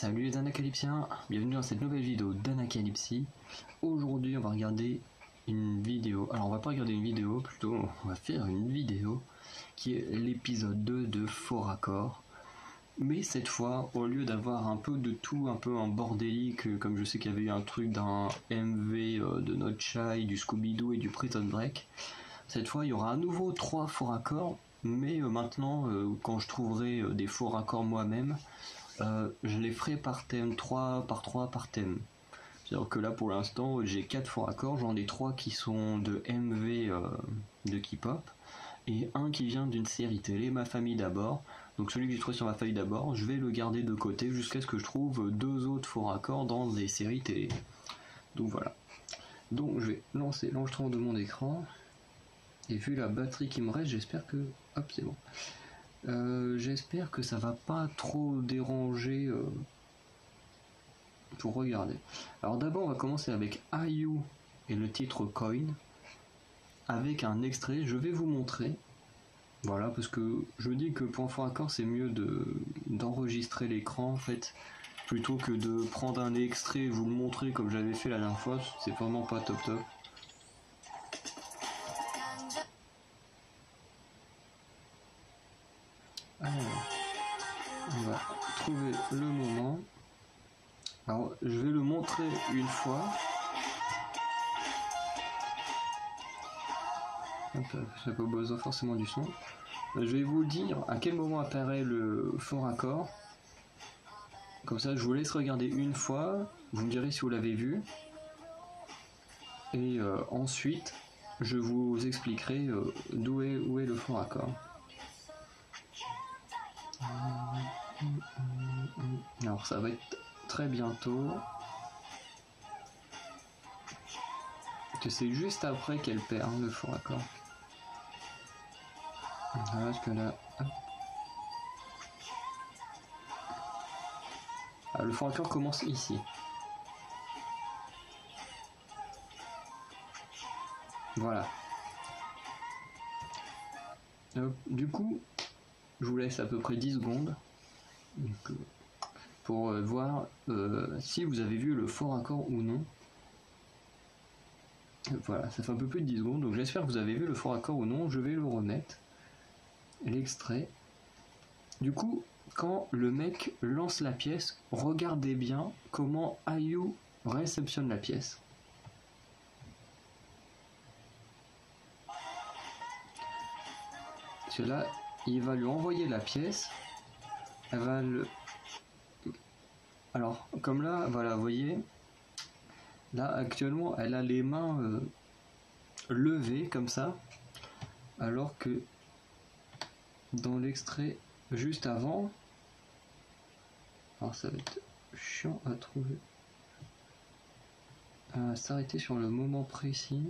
Salut les Anacalypsiens, bienvenue dans cette nouvelle vidéo d'Anacalypsie. Aujourd'hui on va regarder une vidéo, alors on va pas regarder une vidéo, plutôt on va faire une vidéo qui est l'épisode 2 de Faux Raccord. Mais cette fois, au lieu d'avoir un peu de tout, un peu un bordélique, comme je sais qu'il y avait eu un truc d'un MV de Notchai, du Scooby-Doo et du Prison Break, cette fois il y aura à nouveau 3 faux raccords, mais maintenant quand je trouverai des faux raccords moi-même, je les ferai par thème, 3 par 3 par thème. C'est-à-dire que là pour l'instant j'ai 4 faux raccords, j'en ai 3 qui sont de MV de K-pop et un qui vient d'une série télé, Ma Famille d'abord. Donc celui que j'ai trouvé sur Ma Famille d'abord, je vais le garder de côté jusqu'à ce que je trouve 2 autres faux raccords dans des séries télé. Donc voilà. Donc je vais lancer l'enregistrement de mon écran. Et vu la batterie qui me reste, j'espère que... Hop, c'est bon. J'espère que ça va pas trop déranger pour regarder. Alors d'abord on va commencer avec IU et le titre Coin avec un extrait. Je vais vous montrer, voilà, parce que je dis que pour un faux raccord c'est mieux d'enregistrer l'écran en fait plutôt que de prendre un extrait et vous le montrer comme j'avais fait la dernière fois. C'est vraiment pas top. Alors, on va trouver le moment. Alors, je vais le montrer une fois. J'ai pas besoin forcément du son. Je vais vous dire à quel moment apparaît le faux raccord. Comme ça, je vous laisse regarder une fois. Vous me direz si vous l'avez vu. Et ensuite, je vous expliquerai où est le faux raccord. Alors ça va être très bientôt. C'est juste après qu'elle perd le faux raccord. Voilà, parce que là... Ah, le faux raccord commence ici. Voilà. Du coup, je vous laisse à peu près 10 secondes. Donc, pour voir si vous avez vu le faux raccord ou non. Voilà, ça fait un peu plus de 10 secondes, donc j'espère que vous avez vu le faux raccord ou non. Je vais le remettre, l'extrait. Du coup, quand le mec lance la pièce, regardez bien comment IU réceptionne la pièce. Parce que là, il va lui envoyer la pièce, elle va le... Alors, comme là, voilà, vous voyez, là, actuellement, elle a les mains levées, comme ça, alors que dans l'extrait juste avant, alors ça va être chiant à trouver, à s'arrêter sur le moment précis.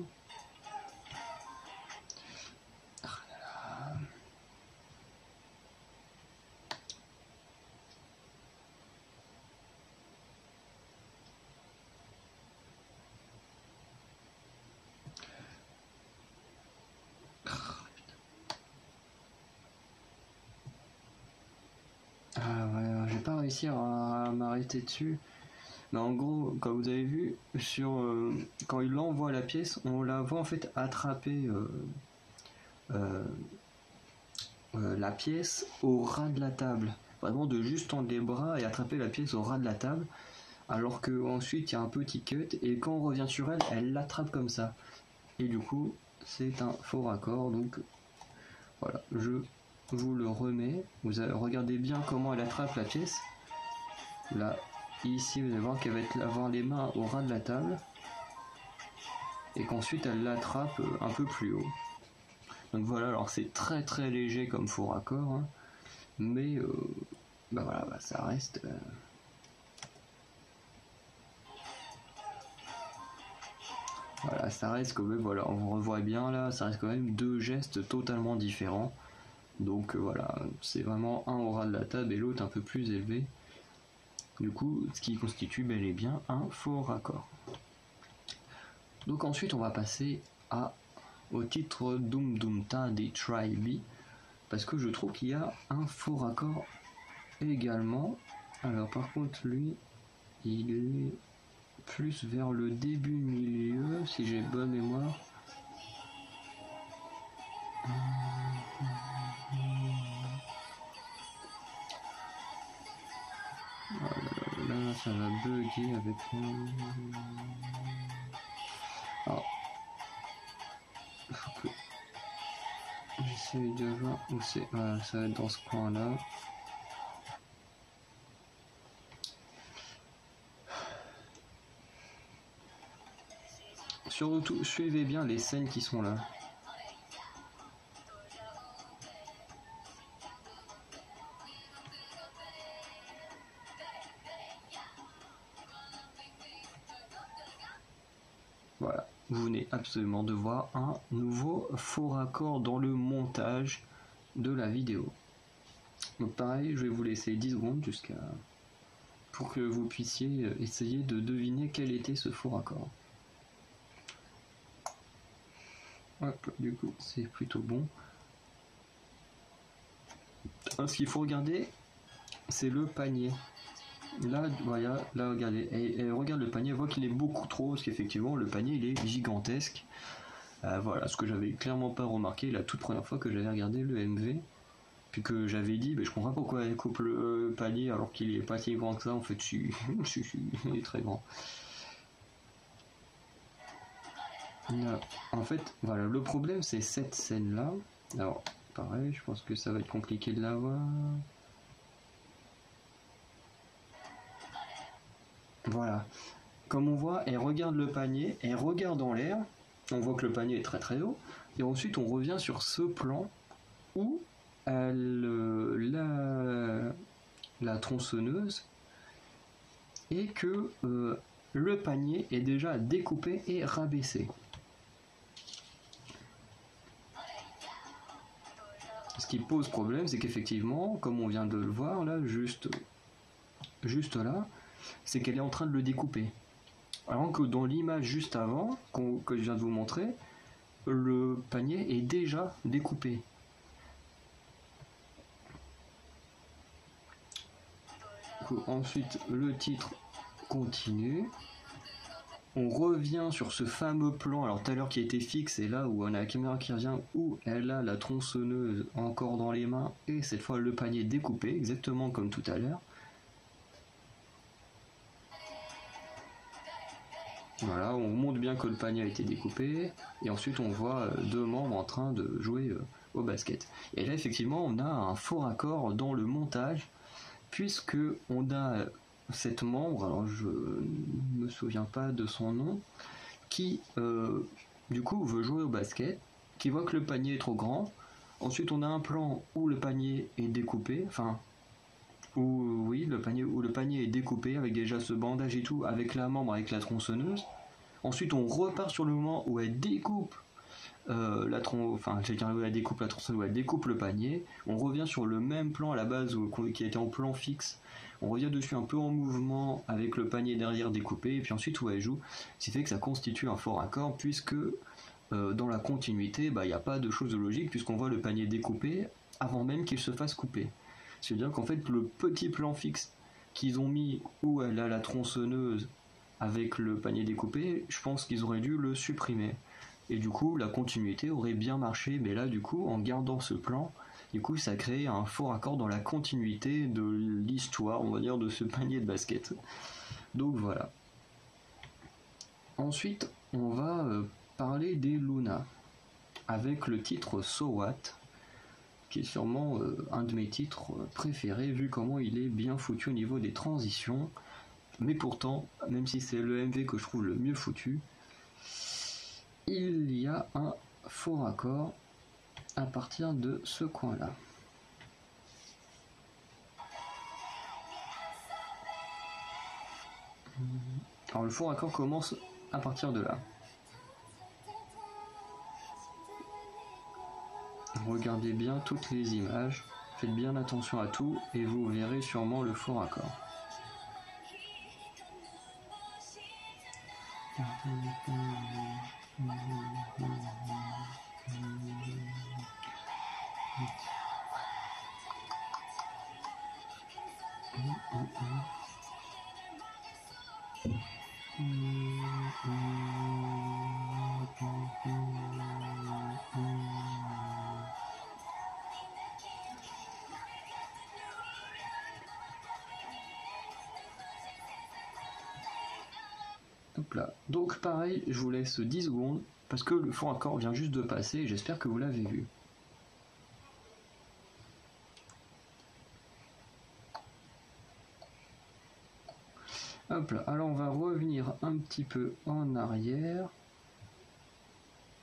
Ah ouais, j'ai pas réussi à m'arrêter dessus. Mais en gros, comme vous avez vu, sur quand il envoie la pièce, on la voit en fait attraper la pièce au ras de la table. Vraiment de juste tendre les bras et attraper la pièce au ras de la table. Alors que ensuite il y a un petit cut et quand on revient sur elle, elle l'attrape comme ça. Et du coup, c'est un faux raccord. Donc voilà, je vous le remets. Vous regardez bien comment elle attrape la pièce. Là, ici, vous allez voir qu'elle va avoir les mains au ras de la table. Et qu'ensuite, elle l'attrape un peu plus haut. Donc voilà, alors c'est très très léger comme faux raccord. Hein, mais, bah voilà, bah ça reste... Voilà, ça reste quand même, voilà, on revoit bien là, ça reste quand même 2 gestes totalement différents. Donc voilà, c'est vraiment un au ras de la table et l'autre un peu plus élevé. Du coup, ce qui constitue bel et bien un faux raccord. Donc ensuite, on va passer au titre Doom Doom Ta des Try B, parce que je trouve qu'il y a un faux raccord également. Alors par contre lui, il est plus vers le début milieu, si j'ai bonne mémoire. Là ça va bugger avec moi. Alors, il faut que j'essaye de voir où c'est. Voilà, ça va être dans ce coin là. Surtout, suivez bien les scènes qui sont là. Voilà, vous venez absolument de voir un nouveau faux raccord dans le montage de la vidéo. Donc pareil, je vais vous laisser 10 secondes pour que vous puissiez essayer de deviner quel était ce faux raccord. Hop, du coup, c'est plutôt bon. Ce qu'il faut regarder, c'est le panier. Là, voilà, là regardez, et regarde le panier, voit qu'il est beaucoup trop, parce qu'effectivement le panier il est gigantesque. Voilà, ce que j'avais clairement pas remarqué la toute première fois que j'avais regardé le MV, puis que j'avais dit, je comprends pas pourquoi elle coupe le panier alors qu'il est pas si grand que ça, en fait, il est très grand. Là, en fait, voilà, le problème c'est cette scène là. Alors, pareil, je pense que ça va être compliqué de la voir. Voilà. Comme on voit, elle regarde le panier, elle regarde en l'air, on voit que le panier est très très haut, et ensuite on revient sur ce plan où la tronçonneuse et que le panier est déjà découpé et rabaissé. Ce qui pose problème, c'est qu'effectivement, comme on vient de le voir là, juste là, c'est qu'elle est en train de le découper. Alors que dans l'image juste avant, que je viens de vous montrer, le panier est déjà découpé. Ensuite, le titre continue. On revient sur ce fameux plan, alors tout à l'heure qui était fixe, et là où on a la caméra qui revient, où elle a la tronçonneuse encore dans les mains, et cette fois le panier découpé, exactement comme tout à l'heure. Voilà, on montre bien que le panier a été découpé, et ensuite on voit deux membres en train de jouer au basket. Et là effectivement on a un faux raccord dans le montage, puisque on a cette membre, alors je ne me souviens pas de son nom, qui du coup veut jouer au basket, qui voit que le panier est trop grand. Ensuite on a un plan où le panier est découpé, enfin où oui, le panier est découpé avec déjà ce bandage et tout, avec la membre, avec la tronçonneuse. Ensuite on repart sur le moment où elle découpe elle découpe la tronçonneuse, où elle découpe le panier. On revient sur le même plan à la base qui était en plan fixe. On revient dessus un peu en mouvement avec le panier derrière découpé, et puis ensuite où elle joue. Ce qui fait que ça constitue un faux raccord, puisque dans la continuité, il n'y a pas de chose de logique, puisqu'on voit le panier découpé avant même qu'il se fasse couper. C'est-à-dire qu'en fait, le petit plan fixe qu'ils ont mis où elle a la tronçonneuse avec le panier découpé, je pense qu'ils auraient dû le supprimer. Et du coup, la continuité aurait bien marché, mais là, du coup, en gardant ce plan, du coup, ça crée un faux raccord dans la continuité de l'histoire, on va dire, de ce panier de basket. Donc voilà. Ensuite, on va parler des Luna, avec le titre So What, qui est sûrement un de mes titres préférés, vu comment il est bien foutu au niveau des transitions. Mais pourtant, même si c'est le MV que je trouve le mieux foutu, il y a un faux raccord à partir de ce coin-là. Alors le faux raccord commence à partir de là. Regardez bien toutes les images, faites bien attention à tout et vous verrez sûrement le faux raccord. Hop là. Donc pareil, je vous laisse 10 secondes parce que le fond accord vient juste de passer et j'espère que vous l'avez vu. Hop là, alors on va revenir un petit peu en arrière.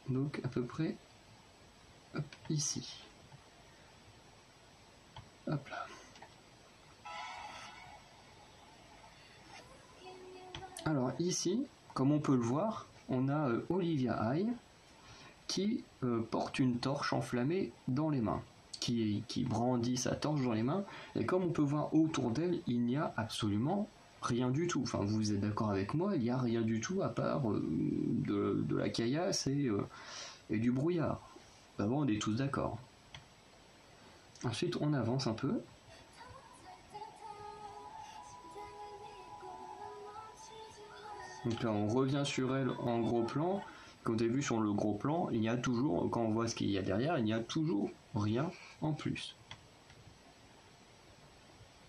Donc à peu près hop, ici. Hop là. Alors ici, comme on peut le voir, on a Olivia High qui porte une torche enflammée dans les mains, qui brandit sa torche dans les mains, et comme on peut voir autour d'elle, il n'y a absolument rien du tout. Enfin, vous êtes d'accord avec moi, il n'y a rien du tout à part de la caillasse et du brouillard. D'abord, on est tous d'accord. Ensuite, on avance un peu. Donc là, on revient sur elle en gros plan. Comme vous avez vu sur le gros plan, il y a toujours, quand on voit ce qu'il y a derrière, il n'y a toujours rien en plus.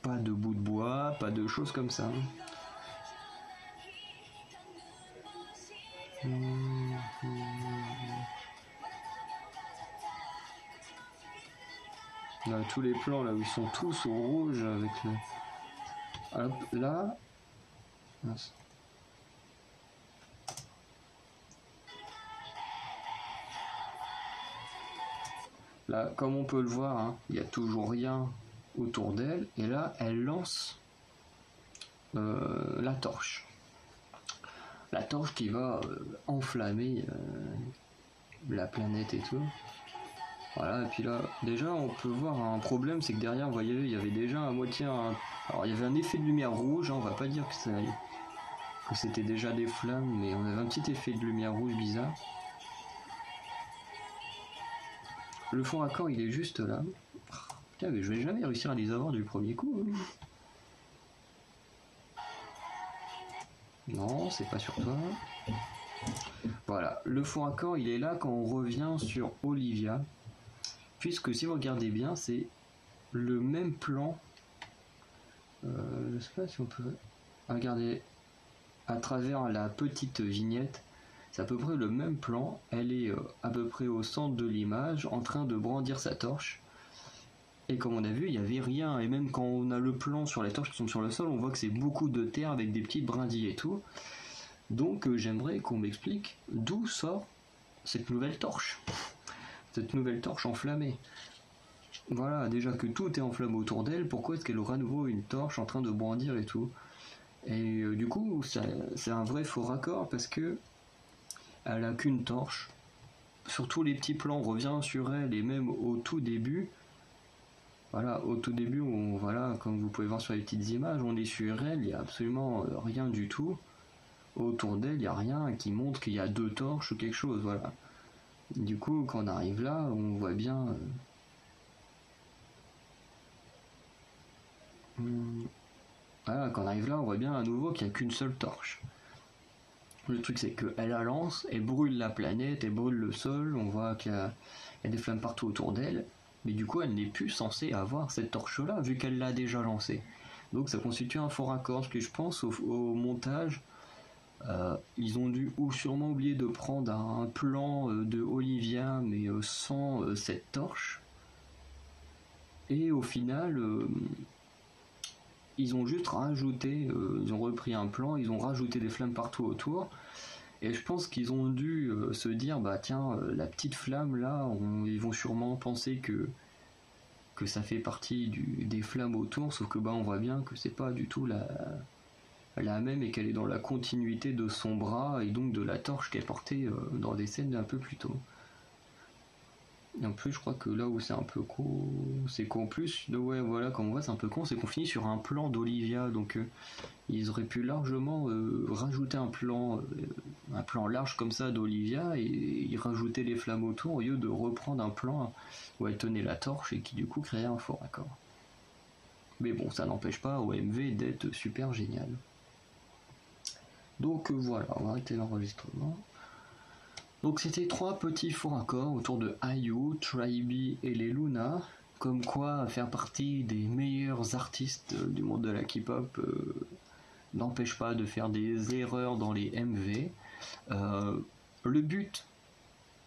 Pas de bout de bois, pas de choses comme ça. Là, tous les plans là où ils sont tous au rouge avec le... Hop, là... Mince. Là, comme on peut le voir, hein, il n'y a toujours rien autour d'elle. Et là, elle lance la torche. La torche qui va enflammer la planète et tout. Voilà, et puis là, déjà, on peut voir un problème, c'est que derrière, vous voyez, il y avait déjà à moitié un... Alors, il y avait un effet de lumière rouge, hein, on va pas dire que c'était déjà des flammes, mais on avait un petit effet de lumière rouge bizarre. Le fond raccord, il est juste là. Putain, mais je vais jamais réussir à les avoir du premier coup. Non, c'est pas sur toi. Voilà, le fond raccord, il est là quand on revient sur Olivia. Puisque si vous regardez bien, c'est le même plan. Je sais pas si on peut regarder à travers la petite vignette. C'est à peu près le même plan. Elle est à peu près au centre de l'image, en train de brandir sa torche. Et comme on a vu, il n'y avait rien. Et même quand on a le plan sur les torches qui sont sur le sol, on voit que c'est beaucoup de terre avec des petites brindilles et tout. Donc j'aimerais qu'on m'explique d'où sort cette nouvelle torche. Cette nouvelle torche enflammée. Voilà, déjà que tout est enflammé autour d'elle, pourquoi est-ce qu'elle aura à nouveau une torche en train de brandir et tout? Et du coup, c'est un vrai faux raccord parce que elle a qu'une torche. Sur tous les petits plans, on revient sur elle et même au tout début. Voilà, au tout début, voilà, comme vous pouvez voir sur les petites images, on est sur elle, il n'y a absolument rien du tout. Autour d'elle, il n'y a rien qui montre qu'il y a deux torches ou quelque chose, voilà. Du coup, quand on arrive là, on voit bien... Voilà, quand on arrive là, on voit bien à nouveau qu'il n'y a qu'une seule torche. Le truc, c'est qu'elle la lance, elle brûle la planète, elle brûle le sol, on voit qu'il y a des flammes partout autour d'elle, mais du coup, elle n'est plus censée avoir cette torche-là, vu qu'elle l'a déjà lancée. Donc ça constitue un faux raccord, parce que je pense au montage, ils ont dû ou sûrement oublier de prendre un plan de Olivia, mais sans cette torche. Et au final... ils ont juste rajouté, ils ont repris un plan, ils ont rajouté des flammes partout autour, et je pense qu'ils ont dû se dire, bah tiens, la petite flamme là, ils vont sûrement penser que ça fait partie des flammes autour, sauf que bah on voit bien que c'est pas du tout la même et qu'elle est dans la continuité de son bras et donc de la torche qu'elle portait dans des scènes un peu plus tôt. Et en plus, je crois que là où c'est un peu con, c'est qu'en plus, ouais, voilà, comme on voit, c'est un peu con, c'est qu'on finit sur un plan d'Olivia, donc ils auraient pu largement rajouter un plan large comme ça d'Olivia et y rajouter les flammes autour au lieu de reprendre un plan où elle tenait la torche et qui du coup créait un faux raccord. Mais bon, ça n'empêche pas au MV d'être super génial. Donc voilà, on va arrêter l'enregistrement. Donc c'était 3 petits faux raccords autour de IU, Tribe et les Luna, comme quoi faire partie des meilleurs artistes du monde de la K-pop n'empêche pas de faire des erreurs dans les MV. Le but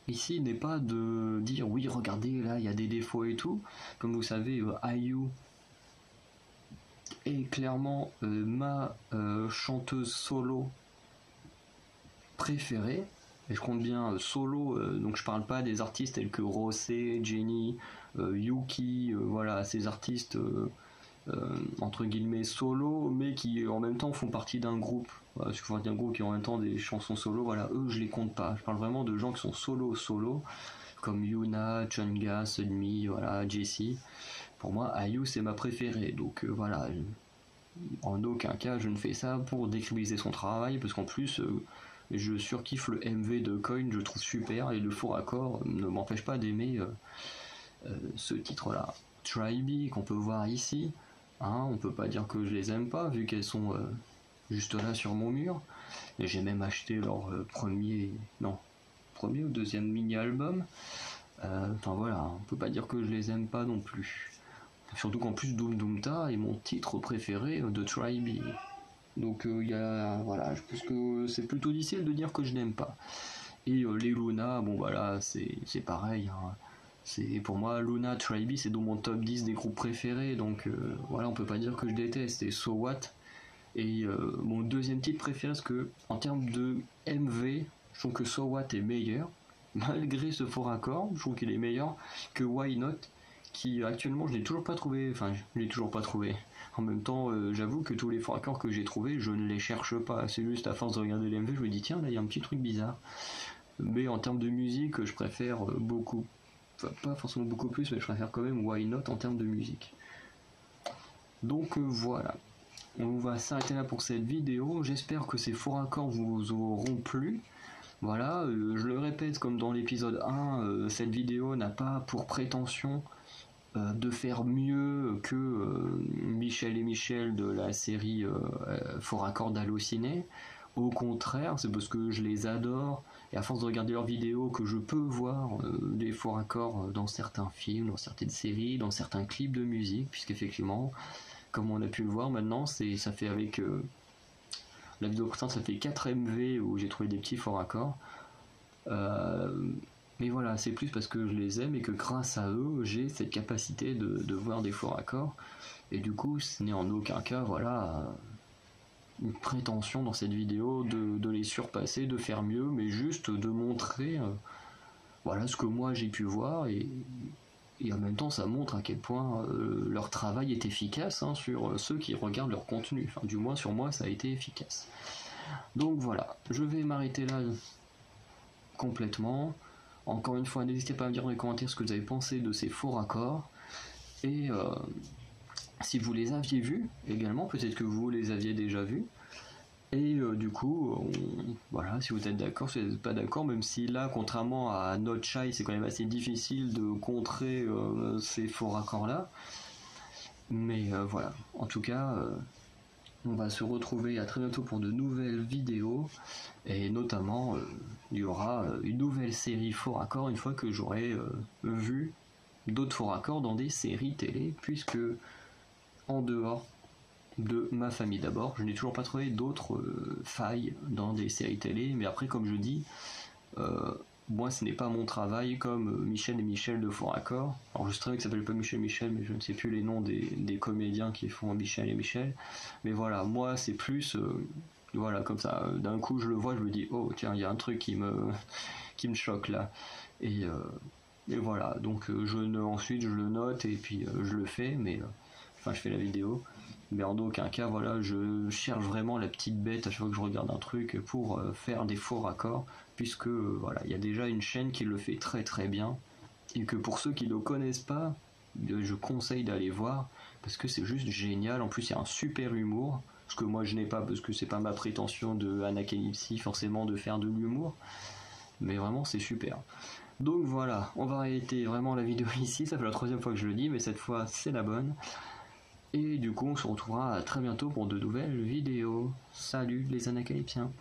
ici n'est pas de dire oui regardez là il y a des défauts et tout. Comme vous savez, IU est clairement ma chanteuse solo préférée. Et je compte bien solo, donc je parle pas des artistes tels que Rosé, Jennie, Yuki, voilà, ces artistes entre guillemets solo, mais qui en même temps font partie d'un groupe. Voilà, je parle d'un groupe qui ont en même temps des chansons solo, voilà, eux je les compte pas. Je parle vraiment de gens qui sont solo, comme Yuna, Chunga, Sunmi, voilà, Jessie. Pour moi, IU c'est ma préférée, donc voilà. En aucun cas je ne fais ça pour décribiliser son travail, parce qu'en plus je surkiffe le MV de Coin, je trouve super, et le faux raccord ne m'empêche pas d'aimer ce titre-là. Tribe, qu'on peut voir ici, hein, on peut pas dire que je les aime pas, vu qu'elles sont juste là sur mon mur. Et j'ai même acheté leur premier ou deuxième mini-album. Enfin voilà, on peut pas dire que je les aime pas non plus. Surtout qu'en plus Doom Doom Ta est mon titre préféré de Tribe. Donc voilà, je pense que c'est plutôt difficile de dire que je n'aime pas. Et les Luna, bon voilà, c'est pareil. Hein. C'est pour moi Luna, Tribe, c'est dans mon top 10 des groupes préférés. Donc voilà, on peut pas dire que je déteste. Et So What. Et mon deuxième titre préféré, parce que en termes de MV, je trouve que So What est meilleur. Malgré ce faux raccord, je trouve qu'il est meilleur que Why Not, qui actuellement je l'ai toujours pas trouvé. Enfin, je l'ai toujours pas trouvé. En même temps, j'avoue que tous les faux raccords que j'ai trouvés, je ne les cherche pas. C'est juste à force de regarder les MV, je me dis tiens, là il y a un petit truc bizarre. Mais en termes de musique, je préfère beaucoup. Enfin, pas forcément beaucoup plus, mais je préfère quand même Why Not en termes de musique. Donc voilà. On va s'arrêter là pour cette vidéo. J'espère que ces faux raccords vous auront plu. Voilà, je le répète comme dans l'épisode 1, cette vidéo n'a pas pour prétention de faire mieux que Michel et Michel de la série Faux raccords d'Allociné. Au contraire, c'est parce que je les adore et à force de regarder leurs vidéos que je peux voir des faux raccords dans certains films, dans certaines séries, dans certains clips de musique, puisqu'effectivement, comme on a pu le voir maintenant, ça fait avec la vidéo précédente, ça fait 4 MV où j'ai trouvé des petits faux raccords. Mais voilà, c'est plus parce que je les aime et que grâce à eux, j'ai cette capacité de voir des faux raccords. Et du coup, ce n'est en aucun cas, voilà, une prétention dans cette vidéo de les surpasser, de faire mieux, mais juste de montrer voilà ce que moi j'ai pu voir et en même temps ça montre à quel point leur travail est efficace hein, sur ceux qui regardent leur contenu. Enfin, du moins sur moi ça a été efficace. Donc voilà, je vais m'arrêter là complètement. Encore une fois, n'hésitez pas à me dire dans les commentaires ce que vous avez pensé de ces faux raccords. Et si vous les aviez vus également, peut-être que vous les aviez déjà vus. Et du coup, voilà, si vous êtes d'accord, si vous n'êtes pas d'accord, même si là, contrairement à Not Shy, c'est quand même assez difficile de contrer ces faux raccords-là. Mais voilà, en tout cas, on va se retrouver à très bientôt pour de nouvelles vidéos. Et notamment, il y aura une nouvelle série faux raccords une fois que j'aurai vu d'autres faux raccords dans des séries télé, puisque en dehors de ma famille d'abord, je n'ai toujours pas trouvé d'autres failles dans des séries télé, mais après comme je dis, moi ce n'est pas mon travail comme Michel et Michel de faux raccords. Alors je sais très bien que ça s'appelle pas Michel et Michel, mais je ne sais plus les noms des comédiens qui font Michel et Michel, mais voilà, moi c'est plus voilà comme ça, d'un coup je le vois, je me dis oh tiens il y a un truc qui me choque là, et voilà, donc ensuite je le note et puis je le fais, mais enfin je fais la vidéo. Mais en aucun cas, voilà, je cherche vraiment la petite bête à chaque fois que je regarde un truc pour faire des faux raccords, puisque voilà, il y a déjà une chaîne qui le fait très très bien, et que pour ceux qui ne le connaissent pas, je conseille d'aller voir, parce que c'est juste génial. En plus, il y a un super humour, ce que moi je n'ai pas, parce que c'est pas ma prétention de Anakanipsi forcément de faire de l'humour, mais vraiment c'est super. Donc voilà, on va arrêter vraiment la vidéo ici, ça fait la 3e fois que je le dis, mais cette fois c'est la bonne. Et du coup, on se retrouvera très bientôt pour de nouvelles vidéos. Salut les anacalypsiens!